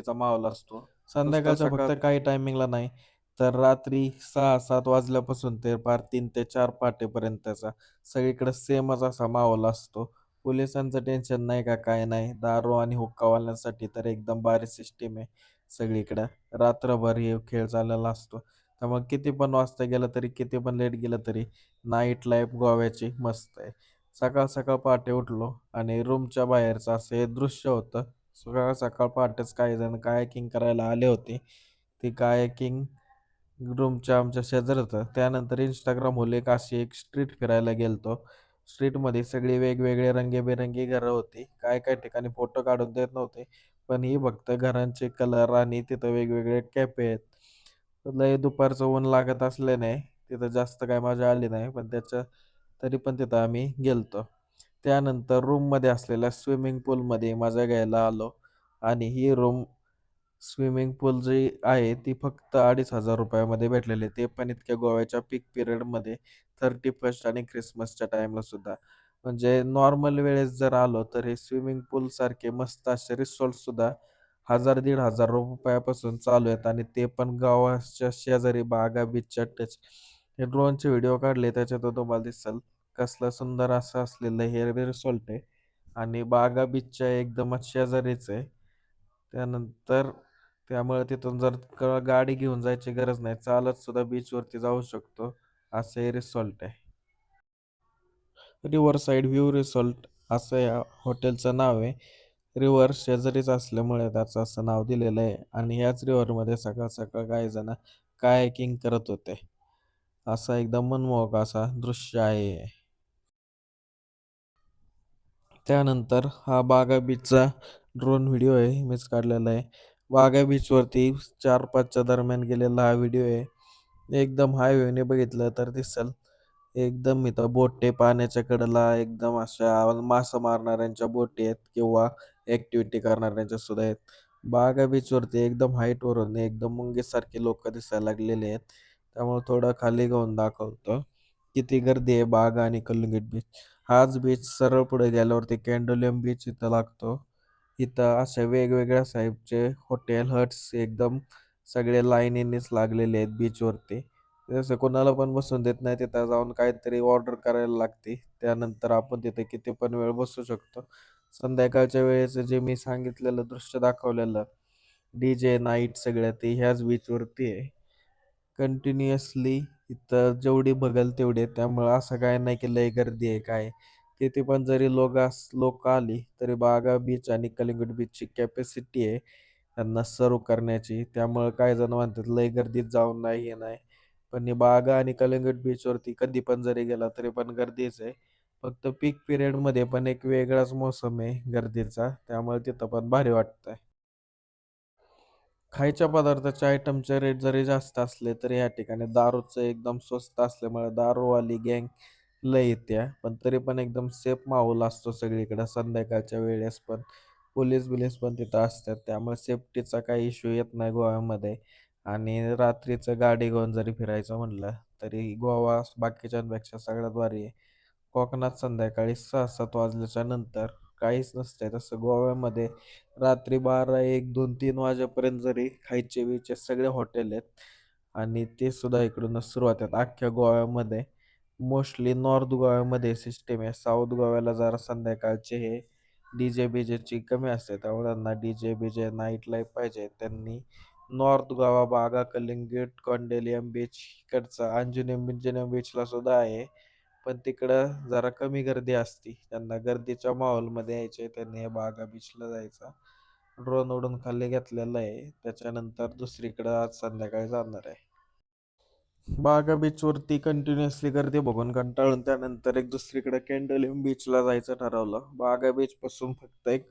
चा माहोल असतो. नुसता संध्याकाळच्या सकाळ फक्त काही टायमिंगला नाही, तर रात्री 6-7 वाजल्यापासून ते पार 3 ते 4 पहाटेपर्यंतचा सगळीकडे सेमच असा माहोल असतो. पोलिसांचं टेन्शन नाही का काय नाही. दारू आणि हुक्कावाल्यांसाठी तर एकदम भारी सिस्टीम आहे सगळीकडं. रात्रभर हे खेळ चाललेला असतो. त्यामुळे किती पण वाजता गेलं तरी, किती पण लेट गेलं तरी नाईट लाईफ गोव्याची मस्त आहे. सकाळ-सकाळ पहाटे उठलो आणि रूमच्या बाहेरचं असं हे दृश्य होतं. सकाळ सकाळ पहाटेच काही जण कायाकिंग करायला आले होते. ते कायाकिंग रूमच्या आमच्या शेजारी होतं. त्यानंतर इंस्टाग्राम होल एक स्ट्रीट फिरायला गेलतो. स्ट्रीटमध्ये सगळी वेगवेगळे रंगीबेरंगी घरं होती. काय-काय ठिकाणी फोटो काढून देत नव्हते. पण ही फक्त घरांचे कलर आणि तिथं वेगवेगळे कॅफे आहेत. लय दुपारचं ऊन लागत असल्याने तिथं जास्त काही मजा आली नाही. पण तरी पण तिथं आम्ही गेलतो. त्यानंतर रूममध्ये असलेल्या स्विमिंग पूलमध्ये मजा घ्यायला आलो आणि ही रूम स्विमिंग पूल जी आहे ती फक्त ₹2500 मध्ये भेटलेली आहे. ते पण इतक्या गोव्याच्या पीक पिरियडमध्ये 31st आणि ख्रिसमसच्या टाईमला सुद्धा. म्हणजे नॉर्मल वेळेस जर आलो तर हे स्विमिंग पूलसारखे मस्त असे रिसॉर्टसुद्धा 1000-1500 पासून चालू आहेत आणि ते पण गावाच्या शेजारी बागा बीचच्या टच. हे ड्रोनचे व्हिडिओ काढले त्याच्यातून तुम्हाला दिसेल कसलं सुंदर असं असलेलं हे रिसॉर्ट आहे आणि बागा बीचच्या एकदमच शेजारीच आहे. त्यानंतर त्यामुळे तिथून जर गाडी घेऊन जायची गरज नाही. चालत सुद्धा बीचवरती जाऊ शकतो. असं हे रिसॉर्ट आहे. रिव्हर साइड व्ह्यू रिसॉर्ट असं या हॉटेलचं नाव आहे. रिव्हर शेजारीच असल्यामुळे त्याचं असं नाव दिलेलं आहे आणि ह्याच रिव्हरमध्ये सकाळ-सकाळ काही जण कायाकिंग करत होते. असा एकदम मनमोहक असा दृश्य आहे हे. त्यानंतर हा बागा बीचचा ड्रोन व्हिडिओ आहे. मीच काढलेला आहे. बागा बीचवरती 4-5च्या दरम्यान गेलेला हा व्हिडिओ आहे. एकदम हायवेने बघितलं तर दिसेल एकदम इथं बोटी पाण्याच्या कडेला एकदम अशा मासे मारणाऱ्यांच्या बोटी आहेत किंवा ॲक्टिव्हिटी करणाऱ्यांच्या सुद्धा आहेत. बागा बीचवरती एकदम हाईटवरून एकदम मुंगीसारखे लोकं दिसायला लागलेले आहेत. त्यामुळे थोडं खाली घेऊन दाखवतो. किती गर्दी आहे बागा आणि कलिंगट बीच. हाच बीच सरळ पुढे गेल्यावरती कॅन्डोलियम बीच इथं लागतो. इथं अशा वेगवेगळ्या टाईपचे हॉटेल, हट्स एकदम सगळे लाईनीनीच लागलेले आहेत बीचवरती. जसं कोणाला पण बसून देत नाही. तिथं जाऊन काहीतरी ऑर्डर करायला लागते. त्यानंतर आपण तिथे किती पण वेळ बसू शकतो. संध्याकाळच्या वेळेचं जे मी सांगितलेलं दृश्य दाखवलेलं, डी-जे नाईट सगळं ते ह्याच बीचवरती आहे. कंटिन्युअसली इथं जेवढी बघेल तेवढी आहे. त्यामुळं असं काही नाही की लय गर्दी आहे काय. किती पण जरी लोकं आली तरी बागा बीच आणि कलिंगड बीचची कॅपॅसिटी आहे त्यांना सर्व्ह करण्याची. त्यामुळं काही जण म्हणतात लय गर्दीत जाऊ नाही, हे नाही. पण हे बागा आणि कलिंगड बीचवरती कधी पण जरी गेला तरी पण गर्दीच आहे. फक्त पीक पिरियडमध्ये पण एक वेगळाच मोसम आहे गर्दीचा. त्यामुळे तिथं पण भारी वाटतंय. खायच्या पदार्थाचे आयटमचे रेट जरी जास्त असले तरी या ठिकाणी दारूचं एकदम स्वस्त असल्यामुळे दारूवाली गँग लय येत्या. पण तरी पण एकदम सेफ माहोल असतो सगळीकडे संध्याकाळच्या वेळेस पण. पोलीस-बिलीस पण तिथं असतात. त्यामुळे सेफ्टीचा काही इश्यू येत नाही गोव्यामध्ये. आणि रात्रीचं गाडी घेऊन जरी फिरायचं म्हणलं तरी गोवा बाकीच्यांपेक्षा सगळ्यात भारी आहे. कोकणात संध्याकाळी 6-7 वाजल्याच्या नंतर काहीच नसतंय. तसं गोव्यामध्ये रात्री 12, 1, 2, 3 वाजेपर्यंत जरी खायचे-बियचे सगळे हॉटेल आहेत आणि ते सुद्धा इकडूनच सुरुवात आहेत. अख्ख्या गोव्यामध्ये मोस्टली नॉर्थ गोव्यामध्ये सिस्टम आहे. साऊथ गोव्याला जरा संध्याकाळचे हे डी-जे-बीजेची कमी असते. त्यामुळे त्यांना डी-जे-बीजे नाईट लाईफ पाहिजे. त्यांनी नॉर्थ गोवा, बागा, कलिंगट, कॉन्डेलियम बीच इकडचा अंजुनम-बिंजुनम बीचला सुद्धा आहे. पण तिकडं जरा कमी गर्दी असती. त्यांना गर्दीच्या माहोलमध्ये यायचे त्यांनी हे बागा बीचला जायचं. ड्रोन उडून खाली घेतलेला आहे. त्याच्यानंतर दुसरीकडं आज संध्याकाळी जाणार आहे. बागा बीचवरती कंटिन्युअसली गर्दी बघून कंटाळून त्यानंतर एक दुसरीकडे कॅन्डोलिम बीचला जायचं ठरवलं. बागा बीचपासून फक्त एक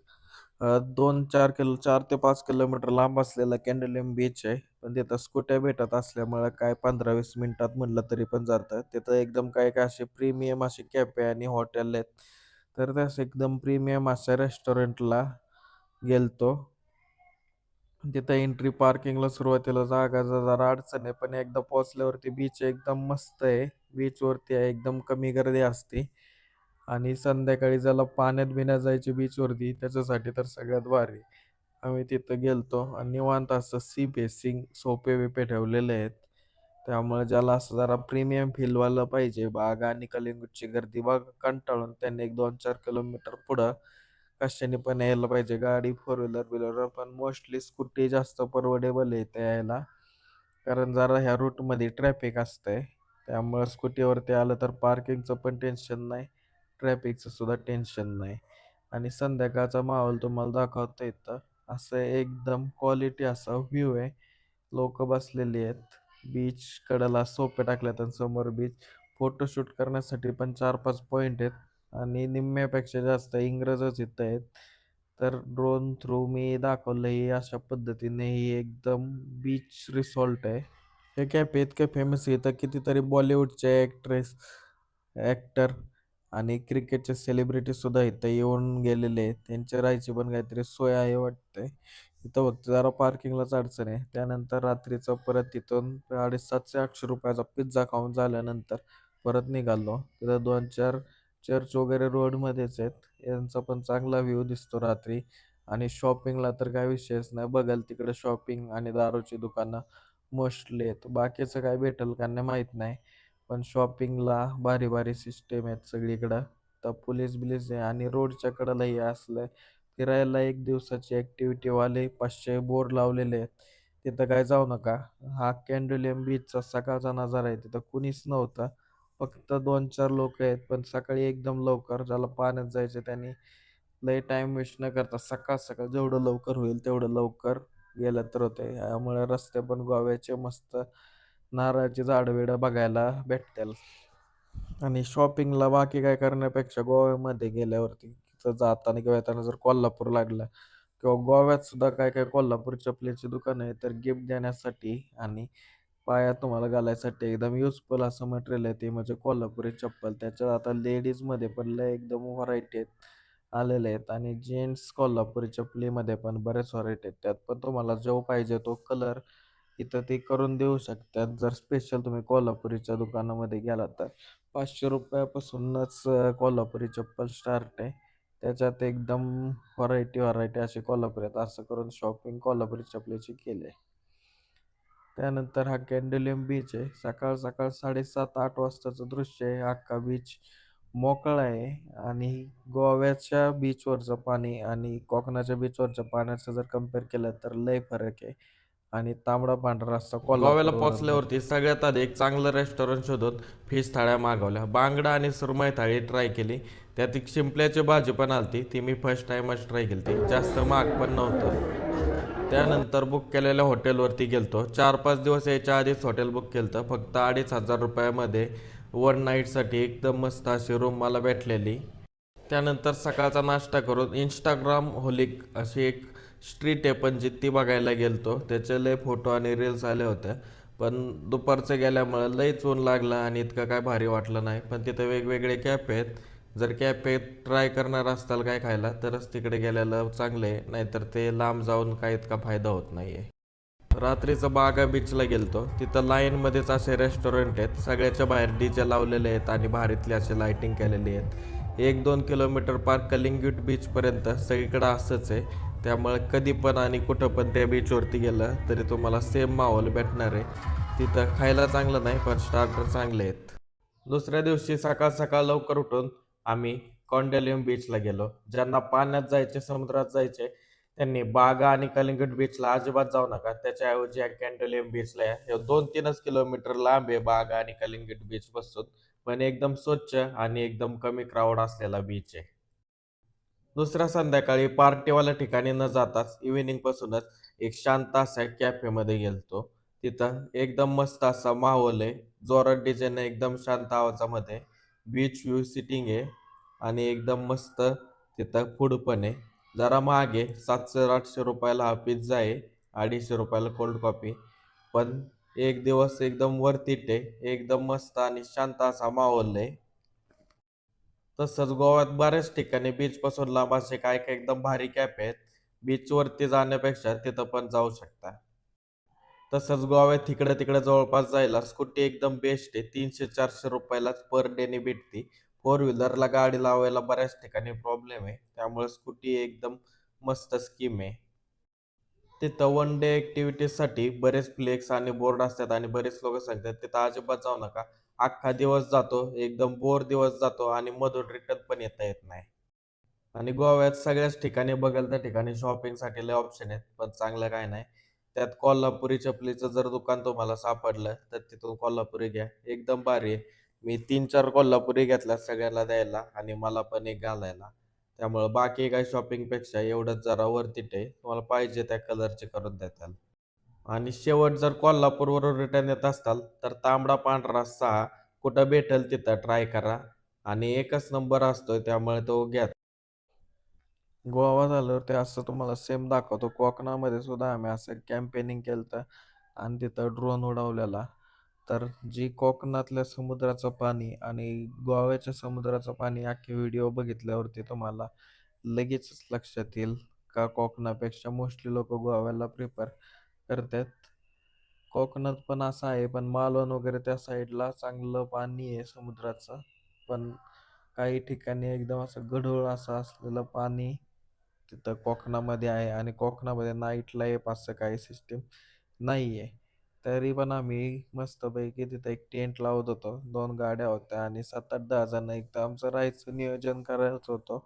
4 ते 5 किलोमीटर लांब असलेला कॅन्डोलिम बीच आहे. पण तिथं स्कूट्या भेटत असल्यामुळं काय 15-20 मिनिटात म्हणलं तरी पण जातं. तिथं एकदम काय काय असे प्रीमियम असे कॅफे आणि हॉटेल आहेत. तर त्यास एकदम प्रीमियम अशा रेस्टॉरंटला गेलतो. तिथं एंट्री पार्किंगला सुरुवातीला जागाचा जरा अडचण आहे. पण एकदा पोहोचल्यावरती बीच एकदम मस्त आहे. बीचवरती आहे एकदम कमी गर्दी असते. आणि संध्याकाळी ज्याला पाण्यात बिण्यात जायची बीचवरती त्याच्यासाठी तर सगळ्यात भारी. आम्ही तिथं गेलतो आणि निवांत असं सी फेसिंग सोफे बिफे ठेवलेले आहेत. त्यामुळे ज्याला असं जरा प्रीमियम फील वाला पाहिजे, बागा आणि कलिंगूटची गर्दी बघ कंटाळून त्यांनी एक 2-4 किलोमीटर पुढं कशाने पण यायला पाहिजे. गाडी फोर व्हीलर बिलर पण मोस्टली स्कूटी जास्त परवडेबल आहे इथे यायला. कारण जरा ह्या रूटमध्ये ट्रॅफिक असतंय. त्यामुळे स्कूटीवरती आलं तर पार्किंगचं पण टेन्शन नाही, ट्रॅफिकचं सुद्धा टेन्शन नाही. आणि संध्याकाळचा माहोल तुम्हाला दाखवता येतं. असं एकदम क्वालिटी असा व्ह्यू आहे. लोक बसलेली आहेत. बीच कडेला सोफे टाकल्यात आणि समोर बीच. फोटोशूट करण्यासाठी पण 4-5 पॉइंट आहेत. आणि निम्म्यापेक्षा जास्त इंग्रजच इथं आहेत. तर ड्रोन थ्रू मी दाखवलं ही अशा पद्धतीने ही एकदम बीच रिसॉर्ट आहे. हे कॅफे इतके फेमस आहे, इथं कितीतरी बॉलिवूडचे ॲक्टर आणि क्रिकेटचे सेलिब्रिटी सुद्धा इथं येऊन गेलेले आहेत. त्यांच्या राहायची पण काहीतरी सोय आहे वाटते. इथं फक्त जरा पार्किंगलाच अडचण आहे. त्यानंतर रात्रीचं परत तिथून 750-800 रुपयाचा पिझ्झा खाऊन झाल्यानंतर परत निघालो. तिथं 2-4 चर्च वगैरे रोडमध्येच आहेत. यांचा पण चांगला व्ह्यू दिसतो रात्री. आणि शॉपिंगला तर काय विषयच नाही. बघाल तिकडे शॉपिंग आणि दारूची दुकानं मोस्टली आहेत. बाकीचं काय भेटेल का नाही माहीत नाही. पण शॉपिंगला भारी भारी सिस्टेम आहेत सगळीकडं. तर पोलीस बिलीस आहे आणि रोडच्या कडेलाही असलं फिरायला एक दिवसाची ॲक्टिव्हिटी वाले 500 बोर्ड लावलेले आहेत. तिथं काय जाऊ नका. हा कॅन्डोलियम बीचचा सकाळचा नजारा आहे. तिथं कुणीच नव्हतं. फक्त 2-4 लोक आहेत. पण सकाळी एकदम लवकर ज्याला पाण्यात जायचं त्यांनी लय टाइम वेस्ट न करता सकाळ सकाळ जेवढं लवकर होईल तेवढं लवकर गेलं तर होते. यामुळे रस्ते पण गोव्याचे मस्त नारळाची झाडं बिडं बघायला भेटतील. आणि शॉपिंगला बाकी काय करण्यापेक्षा गोव्यामध्ये गेल्यावरती तिथं जाताना किंवा येताना जर कोल्हापूर लागला किंवा गोव्यात सुद्धा काय काय कोल्हापूर चपलीची दुकान आहे, तर गिफ्ट देण्यासाठी आणि पायात तुम्हाला घालायसाठी एकदम युजफुल असं मटेरियल आहे ते म्हणजे कोल्हापुरी चप्पल. त्याच्यात आता लेडीजमध्ये पण लय एकदम व्हरायटी आहेत आलेले आहेत आणि जेंट्स कोल्हापुरी चपलीमध्ये पण बरेच व्हरायटी आहेत. त्यात पण तुम्हाला जो पाहिजे तो कलर इथं ते करून देऊ शकतात. जर स्पेशल तुम्ही कोल्हापुरीच्या दुकानामध्ये गेलात तर 500 रुपयापासूनच कोल्हापुरी चप्पल स्टार्ट आहे. त्याच्यात एकदम व्हरायटी व्हरायटी अशी कोल्हापुरी आहेत. असं करून शॉपिंग कोल्हापुरी चपलीची केली आहे. त्यानंतर हा कॅन्डोलियम बीच आहे. सकाळ सकाळ 7:30-8 वाजताचं दृश्य आहे. अख्खा बीच मोकळा आहे आणि गोव्याच्या बीचवरचं पाणी आणि कोकणाच्या बीचवरच्या पाण्याचं जर कम्पेअर केलं तर लय फरक आहे. आणि तांबडा पांढरा रस्सा गोव्याला कोल्हापूरवरून पोचल्यावरती मिळतो. सगळ्यात आधी एक चांगलं रेस्टॉरंट शोधून फिश थाळ्या मागवल्या. बांगडा आणि सुरमई थाळी ट्राय केली. त्यात एक शिंपल्याची भाजी पण आलती, ती मी फर्स्ट टाइमच ट्राय केली. ती जास्त महाग पण नव्हतं. त्यानंतर बुक केलेल्या हॉटेलवरती गेलतो. 4-5 दिवस यायच्या आधीच हॉटेल बुक केलं फक्त 2,500 रुपयामध्ये वन नाईटसाठी एकदम मस्त अशी रूम मला भेटलेली. त्यानंतर सकाळचा नाश्ता करून इंस्टाग्राम होलिक अशी एक स्ट्रीट आहे पण जित्ती बघायला गेलतो. त्याचे लय फोटो आणि रील्स आले होते. पण दुपारचं गेल्यामुळं लयच ऊन लागलं आणि इतकं काय भारी वाटलं नाही. पण तिथे वेगवेगळे कॅफे आहेत. जर कॅफे ट्राय करणार असताल काय खायला तरच तिकडे गेलेलं चांगलं आहे, नाहीतर ते लांब जाऊन काय इतका फायदा होत नाही आहे. रात्रीचं बागा बीचला गेलतो. तिथं लाईनमध्येच असे रेस्टॉरंट आहेत. सगळ्याच्या बाहेर डीजे लावलेले आहेत आणि भारीतली असे लाईटिंग केलेली आहेत. 1-2 किलोमीटर पार कलिंगूट बीचपर्यंत सगळीकडं असंच आहे. त्यामुळे कधी पण आणि कुठं पण त्या बीचवरती गेलं तरी तुम्हाला सेम माहोल भेटणार आहे. तिथं खायला चांगलं नाही पण स्टार्टर चांगले आहेत. दुसऱ्या दिवशी सकाळ सकाळ लवकर उठून आम्ही कॉन्डोलियम बीचला गेलो. ज्यांना पाण्यात जायचे, समुद्रात जायचे त्यांनी बागा आणि कलिंगड बीचला अजिबात जाऊ नका. त्याच्याऐवजी या कॅन्डोलियम बीचला या. हे 2-3च किलोमीटर लांब आहे बागा आणि कलिंगड बीच पासून. पण एकदम स्वच्छ आणि एकदम कमी क्राऊड असलेला बीच आहे. दुसऱ्या संध्याकाळी पार्टीवाल्या ठिकाणी न जाताच इव्हिनिंग पासूनच एक शांत असा कॅफेमध्ये गेलतो. तिथं एकदम मस्त असा माहोल आहे. जोरात डिझाईन एकदम शांत आवाजामध्ये बीच व्ह्यू सिटिंग आहे आणि एकदम मस्त तिथं फूड पण आहे. जरा महाग आहे. 700-800 रुपयाला हा पिझ्झा आहे. 250 रुपयाला कोल्ड कॉफी. पण एक दिवस एकदम वर्थ इट आहे. एकदम मस्त आणि शांत असा माहोल आहे. तसंच गोव्यात बऱ्याच ठिकाणी बीच पासून लांब असे काय काय एकदम भारी कॅफे आहेत. बीच वरती जाण्यापेक्षा तिथं पण जाऊ शकता. तसंच गोव्यात तिकडे तिकडे जवळपास जायला स्कूटी एकदम बेस्ट आहे. 300-400 रुपयालाच पर डेने भेटते. फोर व्हीलरला गाडी लावायला बऱ्याच ठिकाणी प्रॉब्लेम आहे. त्यामुळे स्कूटी एकदम मस्त स्कीम आहे. तिथं वन डे ॲक्टिव्हिटीजसाठी बरेच फ्लेक्स आणि बोर्ड असतात आणि बरेच लोक सांगतात तिथं अजिबात जाऊ नका. अख्खा दिवस जातो, एकदम बोर दिवस जातो आणि मधून रिटर्न पण येता येत नाही. आणि गोव्यात सगळ्याच ठिकाणी बघाल त्या ठिकाणी शॉपिंगसाठी लय ऑप्शन आहेत, पण चांगलं काय नाही. त्यात कोल्हापुरी चपलीचं जर दुकान तुम्हाला सापडलं तर तिथून कोल्हापुरी घ्या, एकदम भारी आहे. मी 3-4 कोल्हापुरी घेतल्या सगळ्याला द्यायला आणि मला पण एक घालायला. त्यामुळं बाकी काही शॉपिंगपेक्षा एवढंच जरा वर्थ इट आहे. तुम्हाला पाहिजे त्या कलरचे करून देताल. आणि शेवट जर कोल्हापूरवरून रिटर्न येत असताल तर तांबडा पांढरा 6 कुठं भेटेल तिथं ट्राय करा आणि एकच नंबर असतोय, त्यामुळे तो घ्या. गोवा झाल्यावर ते असं तुम्हाला सेम दाखवतो. कोकणामध्ये सुद्धा आम्ही असं कॅम्पेनिंग केलं आणि तिथं ड्रोन उडवलेला. तर जी कोकणातल्या समुद्राचं पाणी आणि गोव्याच्या समुद्राचं पाणी अख्खे व्हिडिओ बघितल्यावरती तुम्हाला लगेचच लक्षात येईल का कोकणापेक्षा मोस्टली लोक गोव्याला प्रिफर करतात. कोकणात पण असं आहे, पण मालवण वगैरे त्या साईडला चांगलं पाणी आहे समुद्राचं. पण काही ठिकाणी एकदम असं गढूळ असं असलेलं पाणी तिथं कोकणामध्ये आहे आणि कोकणामध्ये नाईट लाईफ असं काही सिस्टीम नाही आहे. तरी पण आम्ही मस्तपैकी तिथं एक टेंट लावत होतो. 2 गाड्या होत्या आणि 7-8-10 जण एकदम आमचं राहायचं नियोजन करायचं होतं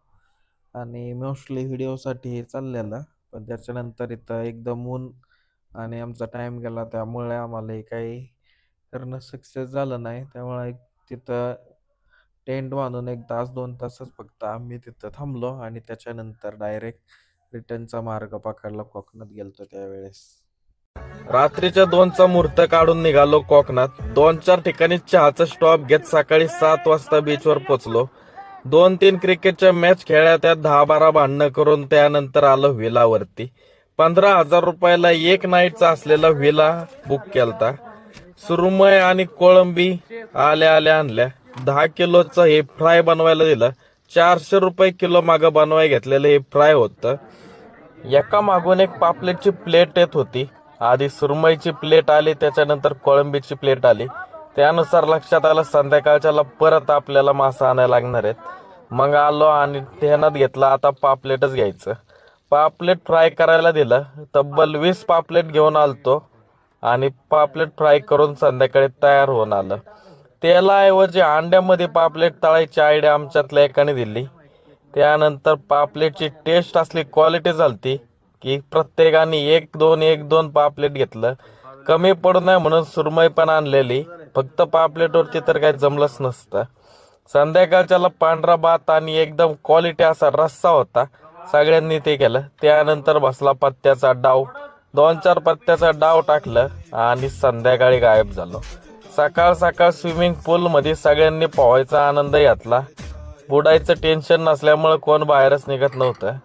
आणि मोस्टली व्हिडिओसाठी हे चाललेलं. पण त्याच्यानंतर इथं एकदम ऊन आणि आमचा टाईम गेला, त्यामुळे आम्हाला हे काही करणं सक्सेस झालं नाही. त्यामुळे तिथं टेंट बांधून 1 तास 2 तासच फक्त आम्ही तिथं थांबलो आणि त्याच्यानंतर डायरेक्ट रिटर्नचा मार्ग पकडला. कोकणात गेलतो त्यावेळेस. रात्रीच्या 2चा मुहूर्त काढून निघालो कोकणात. 2-4 ठिकाणी चहाचा स्टॉप घेत सकाळी 7 वाजता बीचवर पोचलो. 2-3 क्रिकेटच्या मॅच खेळल्या, त्यात 10-12 भांडणं करून त्यानंतर आलो व्हिलावरती. 15,000 रुपयाला एक नाईटचा असलेला व्हिला बुक केलता. सुरमई आणि कोळंबी आल्या आणल्या. 10 किलोचं हे फ्राय बनवायला दिलं. 400 रुपये किलो मागं बनवाय घेतलेलं हे फ्राय होतं. एका मागून एक पापलेटची प्लेट येत होती. आधी सुरमईची प्लेट आली, त्याच्यानंतर कोळंबीची प्लेट आली. त्यानुसार लक्षात आलं संध्याकाळच्याला परत आपल्याला मासा आणायला लागणार आहेत. मग आलो आणि ध्यानात घेतला आता पापलेटच घ्यायचं. पापलेट फ्राय करायला दिलं. तब्बल 20 पापलेट घेऊन आलतो आणि पापलेट फ्राय करून संध्याकाळी तयार होऊन आलं. तेलाऐवजी अंड्यामध्ये पापलेट तळायची आयडिया आमच्यातल्या एकाने दिली. त्यानंतर पापलेटची टेस्ट असली क्वालिटी झालती की प्रत्येकाने 1-2 पापलेट घेतलं. कमी पडू नये म्हणून सुरमई पण आणलेली. फक्त पापलेटवरती तर काही जमलंच नसतं. संध्याकाळच्याला पांढरा भात आणि एकदम क्वालिटी असा रस्सा होता. सगळ्यांनी ते केलं. त्यानंतर बसला पत्त्याचा डाव. 2-4 पत्त्याचा डाव टाकलं आणि संध्याकाळी गायब झालो. सकाळ स्विमिंग पूल मध्ये सगळ्यांनी पोहायचा आनंद घेतला. बुडायचं टेन्शन नसल्यामुळे कोण बाहेरच निघत नव्हतं.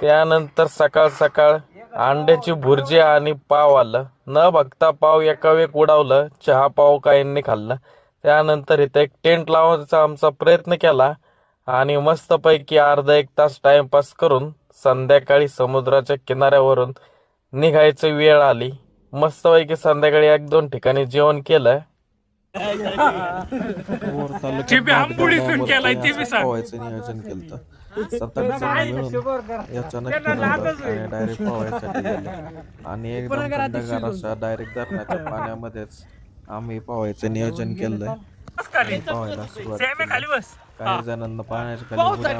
त्यानंतर सकाळ अंड्याची भुर्जी आणि पाव आलं. न बघता पाव एका वेळेक उडावलं. चहा पाव काहींनी खाल्लं. त्यानंतर इथं एक टेंट लावण्याचा आमचा प्रयत्न केला आणि मस्तपैकी अर्धा 1 तास टाइमपास करून संध्याकाळी समुद्राच्या किनाऱ्यावरून निघायची वेळ आली. मस्तपैकी संध्याकाळी 1-2 ठिकाणी जेवण केलं. पोहायचं नियोजन केलं. 7-8 जण मिळून अचानक ठरवलं आणि डायरेक्ट पोहायसाठी गेलो आणि एकदम थंडगार अशा डायरेक्ट धरणाच्या पाण्यामध्येच आम्ही पोहायचं नियोजन केलंय. पोहायला सुरुवात केली. काही जणांना पाण्याच्या खाली उड्या